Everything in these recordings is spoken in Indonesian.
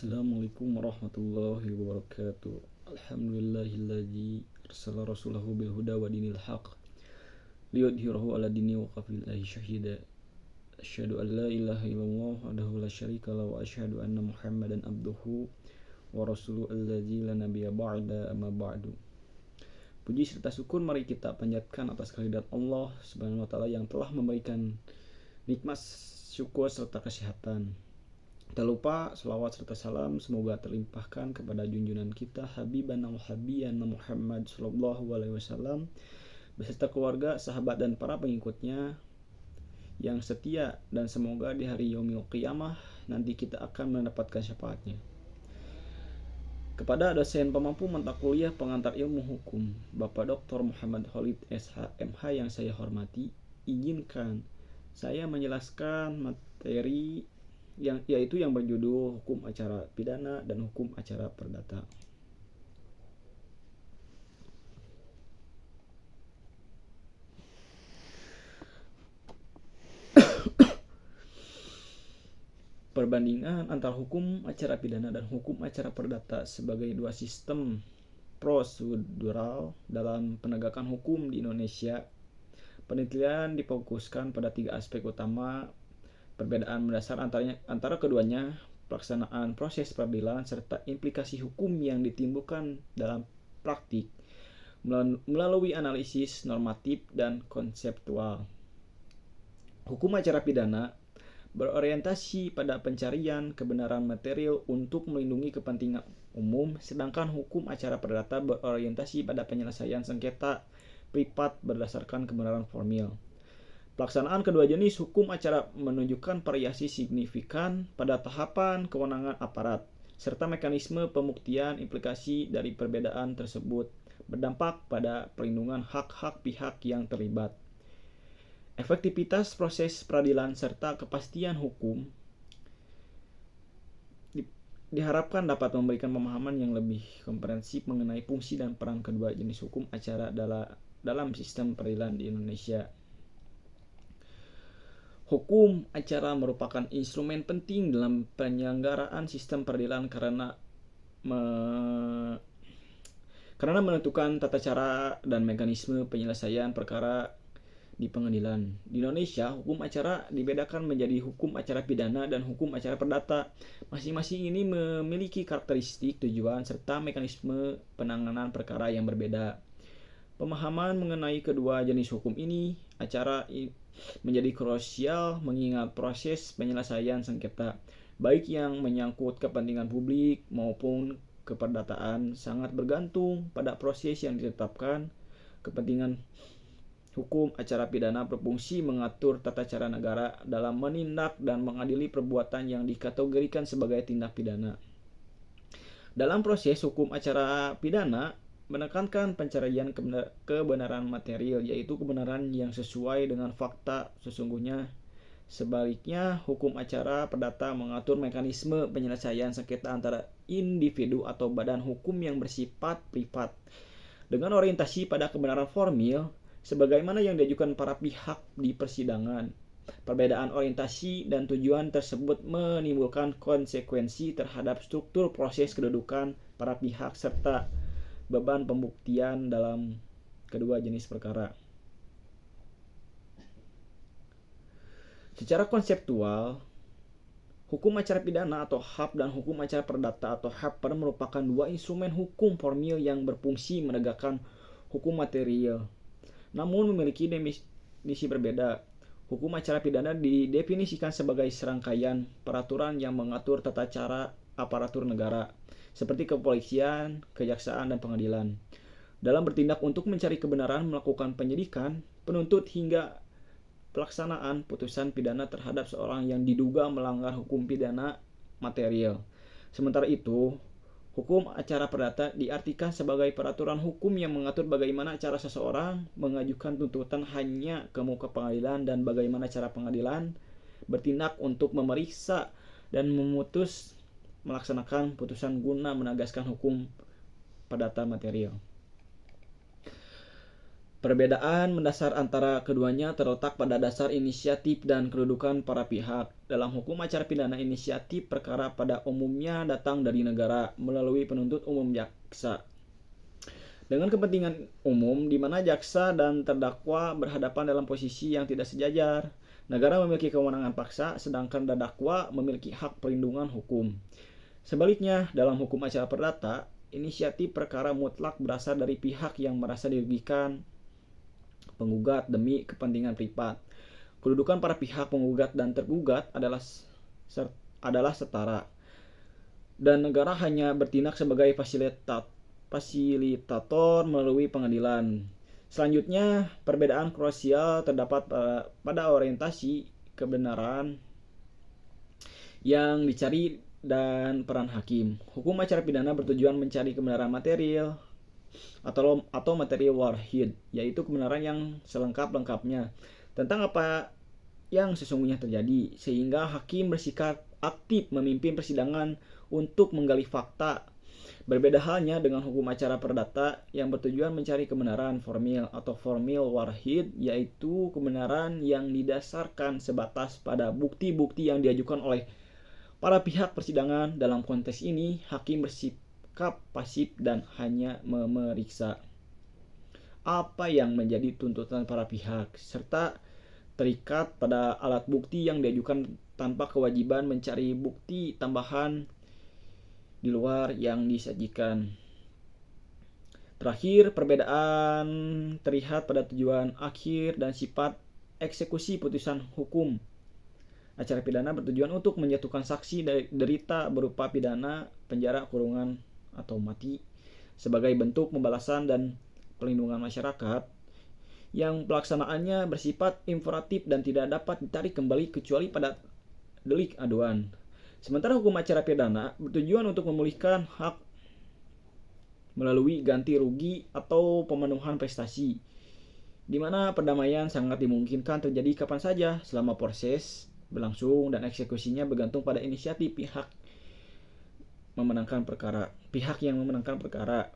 Assalamualaikum warahmatullahi wabarakatuh. Alhamdulillahilladzi arsala rasulahu bil huda wa dinil haq liyudhhirahu ala dini wa kafillahi syahida. Asyhadu an la ilaha illallah wahdahu la syarika lahu wa asyhadu anna Muhammadan abduhu wa rasuluhu alladzi la nabiyya ba'da amma ba'du. Puji serta syukur mari kita panjatkan atas kehadirat Allah Subhanahu wa taala yang telah memberikan nikmat syukur serta kesehatan. Tak lupa selawat serta salam semoga terlimpahkan kepada junjungan kita Habibana wa Habibana Muhammad sallallahu alaihi wasallam beserta keluarga, sahabat dan para pengikutnya yang setia, dan semoga di hari yaumil qiyamah nanti kita akan mendapatkan syafaatnya. Kepada dosen pemampu mata kuliah pengantar ilmu hukum Bapak Dr. Muhammad Khalid SH.MH yang saya hormati, izinkan saya menjelaskan materi yaitu yang berjudul hukum acara pidana dan hukum acara perdata. Perbandingan antara hukum acara pidana dan hukum acara perdata sebagai dua sistem prosedural dalam penegakan hukum di Indonesia. Penelitian difokuskan pada 3 aspek utama. Perbedaan mendasar antara keduanya, pelaksanaan proses peradilan, serta implikasi hukum yang ditimbulkan dalam praktik melalui analisis normatif dan konseptual. Hukum acara pidana berorientasi pada pencarian kebenaran material untuk melindungi kepentingan umum, sedangkan hukum acara perdata berorientasi pada penyelesaian sengketa privat berdasarkan kebenaran formil. Pelaksanaan kedua jenis hukum acara menunjukkan variasi signifikan pada tahapan kewenangan aparat, serta mekanisme pembuktian. Implikasi dari perbedaan tersebut berdampak pada perlindungan hak-hak pihak yang terlibat, efektivitas proses peradilan, serta kepastian hukum. Diharapkan dapat memberikan pemahaman yang lebih komprehensif mengenai fungsi dan peran kedua jenis hukum acara dalam sistem peradilan di Indonesia. Hukum acara merupakan instrumen penting dalam penyelenggaraan sistem peradilan karena menentukan tata cara dan mekanisme penyelesaian perkara di pengadilan. Di Indonesia, hukum acara dibedakan menjadi hukum acara pidana dan hukum acara perdata. Masing-masing ini memiliki karakteristik, tujuan, serta mekanisme penanganan perkara yang berbeda. Pemahaman mengenai kedua jenis hukum ini acara menjadi krusial mengingat proses penyelesaian sengketa, baik yang menyangkut kepentingan publik maupun keperdataan, sangat bergantung pada proses yang ditetapkan. Kepentingan hukum acara pidana berfungsi mengatur tata cara negara dalam menindak dan mengadili perbuatan yang dikategorikan sebagai tindak pidana. Dalam proses hukum acara pidana menekankan pencarian kebenaran material, yaitu kebenaran yang sesuai dengan fakta sesungguhnya. Sebaliknya, hukum acara perdata mengatur mekanisme penyelesaian sengketa antara individu atau badan hukum yang bersifat privat dengan orientasi pada kebenaran formil sebagaimana yang diajukan para pihak di persidangan. Perbedaan orientasi dan tujuan tersebut menimbulkan konsekuensi terhadap struktur proses kedudukan para pihak serta beban pembuktian dalam kedua jenis perkara. Secara konseptual, hukum acara pidana atau HAP dan hukum acara perdata atau HAPer merupakan dua instrumen hukum formil yang berfungsi menegakkan hukum material, namun memiliki definisi berbeda. Hukum acara pidana didefinisikan sebagai serangkaian peraturan yang mengatur tata cara aparatur negara seperti kepolisian, kejaksaan, dan pengadilan dalam bertindak untuk mencari kebenaran, melakukan penyidikan, penuntut, hingga pelaksanaan putusan pidana terhadap seorang yang diduga melanggar hukum pidana material. Sementara itu, hukum acara perdata diartikan sebagai peraturan hukum yang mengatur bagaimana cara seseorang mengajukan tuntutan hanya ke muka pengadilan dan bagaimana cara pengadilan bertindak untuk memeriksa dan melaksanakan putusan guna menegaskan hukum perdata material. Perbedaan mendasar antara keduanya terletak pada dasar inisiatif dan kedudukan para pihak. Dalam hukum acara pidana, inisiatif perkara pada umumnya datang dari negara melalui penuntut umum jaksa. Dengan kepentingan umum di mana jaksa dan terdakwa berhadapan dalam posisi yang tidak sejajar, negara memiliki kewenangan paksa sedangkan terdakwa memiliki hak perlindungan hukum. Sebaliknya, dalam hukum acara perdata, inisiatif perkara mutlak berasal dari pihak yang merasa dirugikan penggugat demi kepentingan privat. Kedudukan para pihak penggugat dan tergugat adalah setara, dan negara hanya bertindak sebagai fasilitator melalui pengadilan. Selanjutnya, perbedaan krusial terdapat pada orientasi kebenaran yang dicari dan peran hakim. Hukum acara pidana bertujuan mencari kebenaran material atau material warhid, yaitu kebenaran yang selengkap-lengkapnya tentang apa yang sesungguhnya terjadi, sehingga hakim bersikap aktif memimpin persidangan untuk menggali fakta. Berbeda halnya dengan hukum acara perdata yang bertujuan mencari kebenaran formil atau formil warhid, yaitu kebenaran yang didasarkan sebatas pada bukti-bukti yang diajukan oleh para pihak persidangan. Dalam konteks ini, hakim bersikap pasif dan hanya memeriksa apa yang menjadi tuntutan para pihak serta terikat pada alat bukti yang diajukan tanpa kewajiban mencari bukti tambahan di luar yang disajikan. Terakhir, perbedaan terlihat pada tujuan akhir dan sifat eksekusi putusan hukum. Acara pidana bertujuan untuk menjatuhkan saksi dari derita berupa pidana, penjara, kurungan, atau mati sebagai bentuk pembalasan dan pelindungan masyarakat yang pelaksanaannya bersifat imperatif dan tidak dapat ditarik kembali kecuali pada delik aduan. Sementara hukum acara pidana bertujuan untuk memulihkan hak melalui ganti rugi atau pemenuhan prestasi, di mana perdamaian sangat dimungkinkan terjadi kapan saja selama proses berlangsung dan eksekusinya bergantung pada inisiatif pihak yang memenangkan perkara.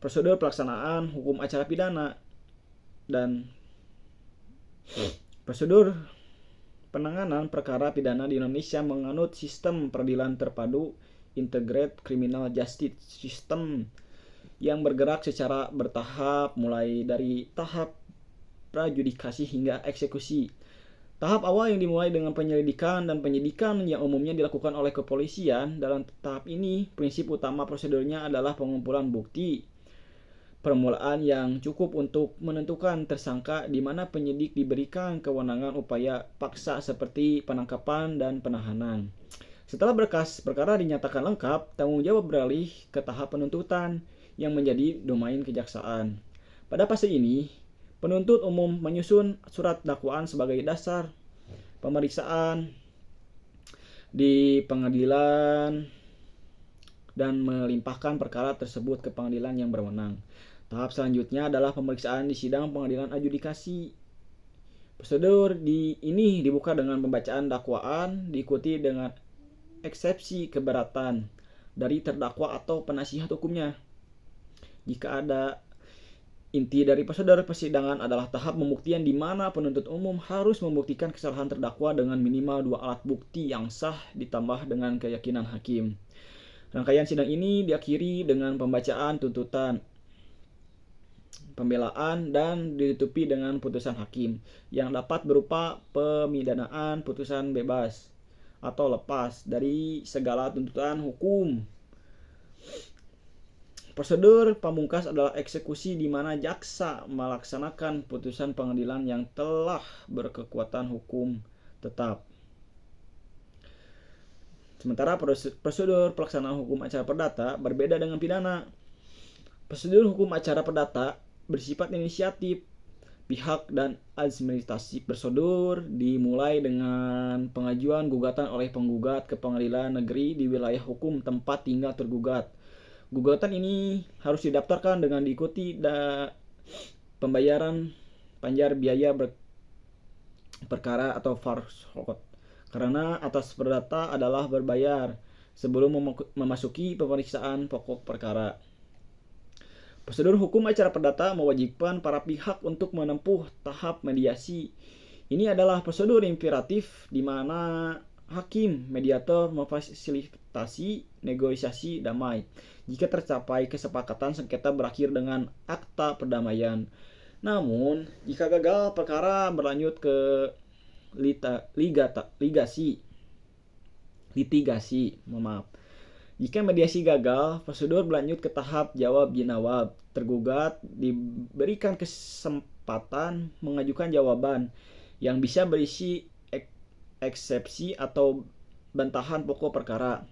Prosedur pelaksanaan hukum acara pidana dan prosedur penanganan perkara pidana di Indonesia menganut sistem peradilan terpadu Integrated Criminal Justice System yang bergerak secara bertahap mulai dari tahap prajudikasi hingga eksekusi. Tahap awal yang dimulai dengan penyelidikan dan penyidikan yang umumnya dilakukan oleh kepolisian. Dalam tahap ini, prinsip utama prosedurnya adalah pengumpulan bukti. Permulaan yang cukup untuk menentukan tersangka, di mana penyidik diberikan kewenangan upaya paksa seperti penangkapan dan penahanan. Setelah berkas perkara dinyatakan lengkap, tanggung jawab beralih ke tahap penuntutan yang menjadi domain kejaksaan. Pada fase ini, penuntut umum menyusun surat dakwaan sebagai dasar pemeriksaan di pengadilan dan melimpahkan perkara tersebut ke pengadilan yang berwenang. Tahap selanjutnya adalah pemeriksaan di sidang pengadilan adjudikasi. Prosedur ini dibuka dengan pembacaan dakwaan, diikuti dengan eksepsi keberatan dari terdakwa atau penasihat hukumnya. Jika ada inti dari prosedur persidangan adalah tahap pembuktian di mana penuntut umum harus membuktikan kesalahan terdakwa dengan minimal 2 alat bukti yang sah ditambah dengan keyakinan hakim. Rangkaian sidang ini diakhiri dengan pembacaan tuntutan, pembelaan, dan ditutupi dengan putusan hakim yang dapat berupa pemidanaan, putusan bebas atau lepas dari segala tuntutan hukum. Prosedur pamungkas adalah eksekusi di mana jaksa melaksanakan putusan pengadilan yang telah berkekuatan hukum tetap. Sementara prosedur pelaksanaan hukum acara perdata berbeda dengan pidana. Prosedur hukum acara perdata bersifat inisiatif pihak dan administratif. Prosedur dimulai dengan pengajuan gugatan oleh penggugat ke pengadilan negeri di wilayah hukum tempat tinggal tergugat. Gugatan ini harus didaftarkan dengan diikuti pembayaran panjar biaya perkara atau farshot, karena atas perdata adalah berbayar sebelum memasuki pemeriksaan pokok perkara. Prosedur hukum acara perdata mewajibkan para pihak untuk menempuh tahap mediasi. Ini adalah prosedur imperatif di mana hakim, mediator memfasilitasi negosiasi damai. Jika tercapai kesepakatan, sengketa berakhir dengan akta perdamaian. Namun, jika gagal, perkara berlanjut ke litigasi. Jika mediasi gagal, prosedur berlanjut ke tahap jawab jinawab. Tergugat diberikan kesempatan mengajukan jawaban yang bisa berisi eksepsi atau bantahan pokok perkara,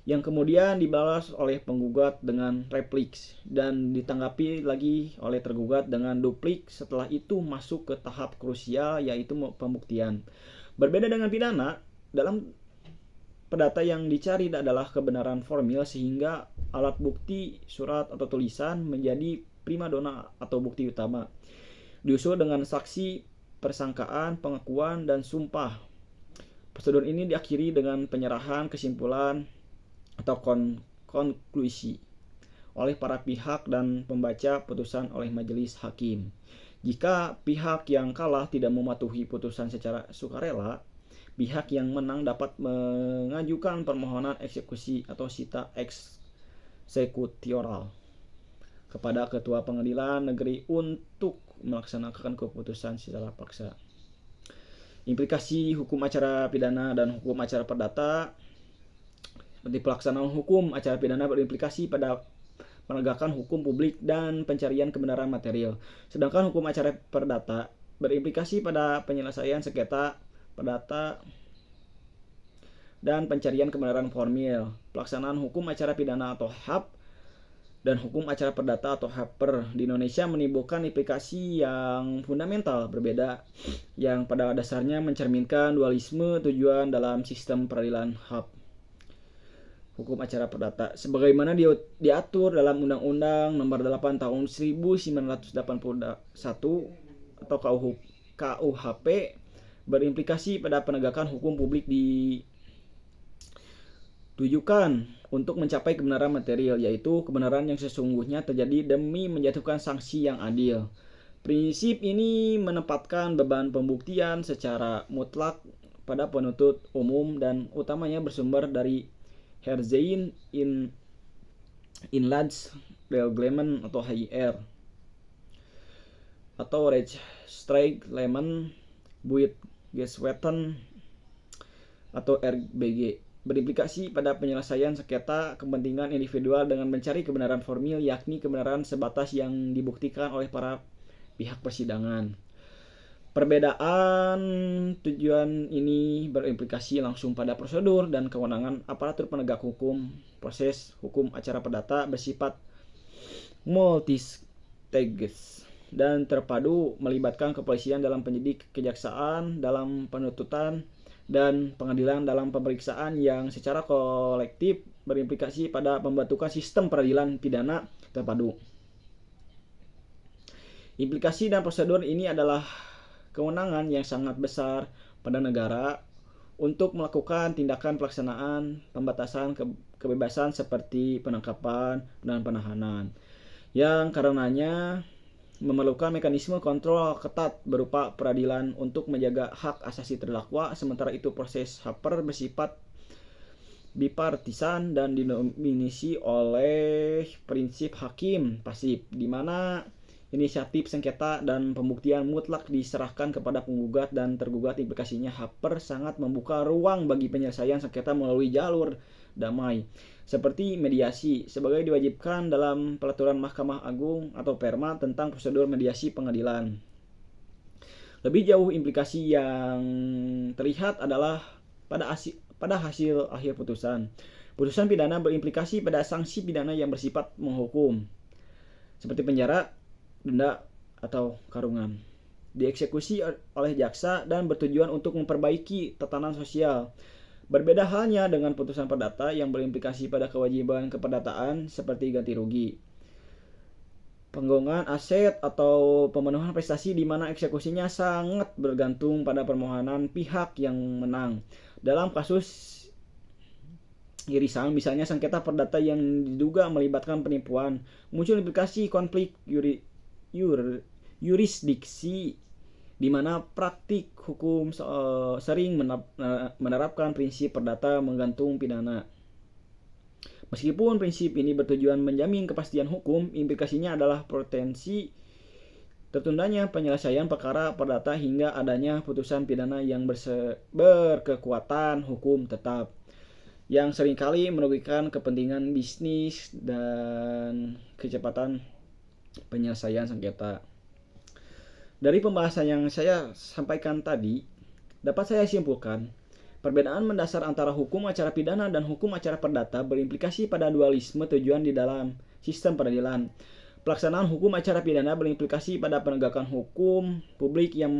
yang kemudian dibalas oleh penggugat dengan replik dan ditanggapi lagi oleh tergugat dengan duplik. Setelah itu masuk ke tahap krusial, yaitu pembuktian. Berbeda dengan pidana, dalam perdata yang dicari adalah kebenaran formil, sehingga alat bukti surat atau tulisan menjadi primadona atau bukti utama, diusul dengan saksi, persangkaan, pengakuan, dan sumpah. Prosedur ini diakhiri dengan penyerahan kesimpulan atau konklusi oleh para pihak dan pembaca putusan oleh majelis hakim. Jika pihak yang kalah tidak mematuhi putusan secara sukarela, pihak yang menang dapat mengajukan permohonan eksekusi atau sita eksekutioral kepada ketua pengadilan negeri untuk melaksanakan keputusan secara paksa. Implikasi hukum acara pidana dan hukum acara perdata. Seperti pelaksanaan hukum acara pidana berimplikasi pada penegakan hukum publik dan pencarian kebenaran material. Sedangkan hukum acara perdata berimplikasi pada penyelesaian sengketa perdata dan pencarian kebenaran formil. Pelaksanaan hukum acara pidana atau HAP dan hukum acara perdata atau HAPER di Indonesia menimbulkan implikasi yang fundamental berbeda, yang pada dasarnya mencerminkan dualisme tujuan dalam sistem peradilan HAP. Hukum acara perdata sebagaimana diatur dalam Undang-Undang Nomor 8 Tahun 1981 atau KUHP berimplikasi pada penegakan hukum publik ditujukan untuk mencapai kebenaran material, yaitu kebenaran yang sesungguhnya terjadi demi menjatuhkan sanksi yang adil. Prinsip ini menempatkan beban pembuktian secara mutlak pada penuntut umum dan utamanya bersumber dari Herzijn Inlandsreglement atau HIR atau Rechtsreglement Buitgeswetten atau RBG, berimplikasi pada penyelesaian sengketa kepentingan individual dengan mencari kebenaran formil, yakni kebenaran sebatas yang dibuktikan oleh para pihak persidangan. Perbedaan tujuan ini berimplikasi langsung pada prosedur dan kewenangan aparatur penegak hukum. Proses hukum acara perdata bersifat multistage dan terpadu, melibatkan kepolisian dalam penyidik, kejaksaan dalam penuntutan, dan pengadilan dalam pemeriksaan, yang secara kolektif berimplikasi pada pembentukan sistem peradilan pidana terpadu. Implikasi dan prosedur ini adalah kewenangan yang sangat besar pada negara untuk melakukan tindakan pelaksanaan pembatasan kebebasan seperti penangkapan dan penahanan, yang karenanya memerlukan mekanisme kontrol ketat berupa peradilan untuk menjaga hak asasi terdakwa. Sementara itu proses HAPER bersifat bipartisan dan didominasi oleh prinsip hakim pasif, di mana inisiatif sengketa dan pembuktian mutlak diserahkan kepada penggugat dan tergugat. Implikasinya HAPER sangat membuka ruang bagi penyelesaian sengketa melalui jalur damai seperti mediasi, sebagai diwajibkan dalam Peraturan Mahkamah Agung atau Perma tentang prosedur mediasi pengadilan. Lebih jauh, implikasi yang terlihat adalah pada hasil akhir putusan. Putusan pidana berimplikasi pada sanksi pidana yang bersifat menghukum, seperti penjara, denda, atau kurungan, dieksekusi oleh jaksa dan bertujuan untuk memperbaiki tatanan sosial. Berbeda halnya dengan putusan perdata yang berimplikasi pada kewajiban keperdataan seperti ganti rugi, penggongan aset, atau pemenuhan prestasi, di mana eksekusinya sangat bergantung pada permohonan pihak yang menang. Dalam kasus irisan, misalnya sengketa perdata yang diduga melibatkan penipuan, muncul implikasi konflik yurisdiksi di mana praktik hukum sering menerapkan prinsip perdata menggantung pidana. Meskipun prinsip ini bertujuan menjamin kepastian hukum, implikasinya adalah potensi tertundanya penyelesaian perkara perdata hingga adanya putusan pidana yang berkekuatan hukum tetap, yang seringkali merugikan kepentingan bisnis dan kecepatan penyelesaian sengketa. Dari pembahasan yang saya sampaikan tadi, dapat saya simpulkan, perbedaan mendasar antara hukum acara pidana dan hukum acara perdata berimplikasi pada dualisme tujuan di dalam sistem peradilan. Pelaksanaan hukum acara pidana berimplikasi pada penegakan hukum publik yang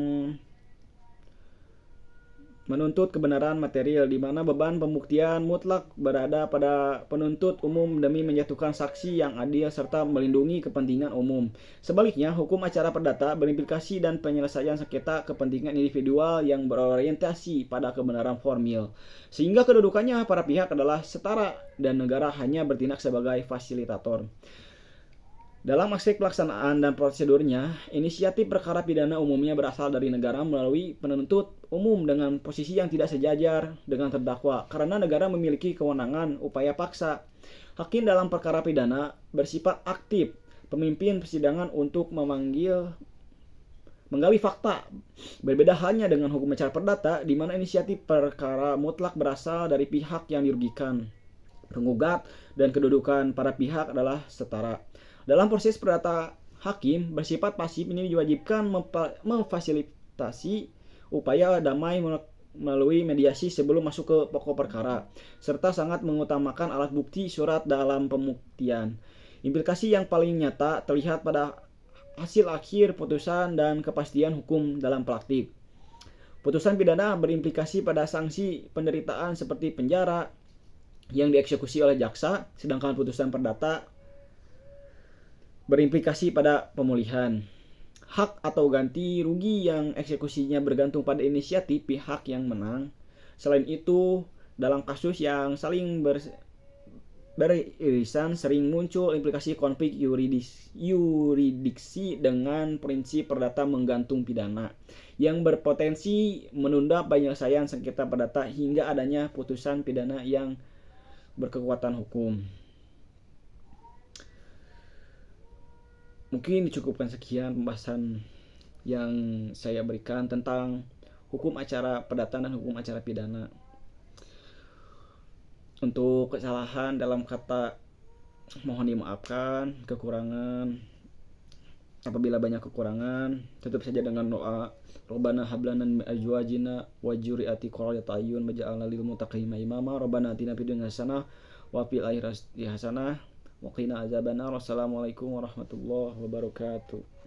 menuntut kebenaran material, di mana beban pembuktian mutlak berada pada penuntut umum demi menjatuhkan saksi yang adil serta melindungi kepentingan umum. Sebaliknya, hukum acara perdata berimplikasi dan penyelesaian sengketa kepentingan individual yang berorientasi pada kebenaran formil, sehingga kedudukannya para pihak adalah setara dan negara hanya bertindak sebagai fasilitator. Dalam aspek pelaksanaan dan prosedurnya, inisiatif perkara pidana umumnya berasal dari negara melalui penuntut umum dengan posisi yang tidak sejajar dengan terdakwa, karena negara memiliki kewenangan upaya paksa. Hakim dalam perkara pidana bersifat aktif, pemimpin persidangan untuk menggali fakta. Berbeda halnya dengan hukum acara perdata, di mana inisiatif perkara mutlak berasal dari pihak yang dirugikan, penggugat, dan kedudukan para pihak adalah setara. Dalam proses perdata, hakim bersifat pasif ini diwajibkan memfasilitasi upaya damai melalui mediasi sebelum masuk ke pokok perkara, serta sangat mengutamakan alat bukti surat dalam pembuktian. Implikasi yang paling nyata terlihat pada hasil akhir putusan dan kepastian hukum dalam praktik. Putusan pidana berimplikasi pada sanksi penderitaan seperti penjara yang dieksekusi oleh jaksa, sedangkan putusan perdata berimplikasi pada pemulihan hak atau ganti rugi yang eksekusinya bergantung pada inisiatif pihak yang menang. Selain itu, dalam kasus yang saling beririsan sering muncul implikasi konflik yuridiksi dengan prinsip perdata menggantung pidana yang berpotensi menunda penyelesaian sengketa perdata hingga adanya putusan pidana yang berkekuatan hukum. Mungkin dicukupkan sekian pembahasan yang saya berikan tentang hukum acara perdata dan hukum acara pidana. Untuk kesalahan dalam kata mohon dimaafkan, kekurangan apabila banyak kekurangan, tutup saja dengan doa. Rabbana hab lana min azwajina wa dzurriyyati qurrata a'yun waj'alna lil muttaqina imama. Rabbana atina fid dunya hasanah wa fil akhirati hasanah wa qina adzabannar. Wassalamualaikum warahmatullahi wabarakatuh.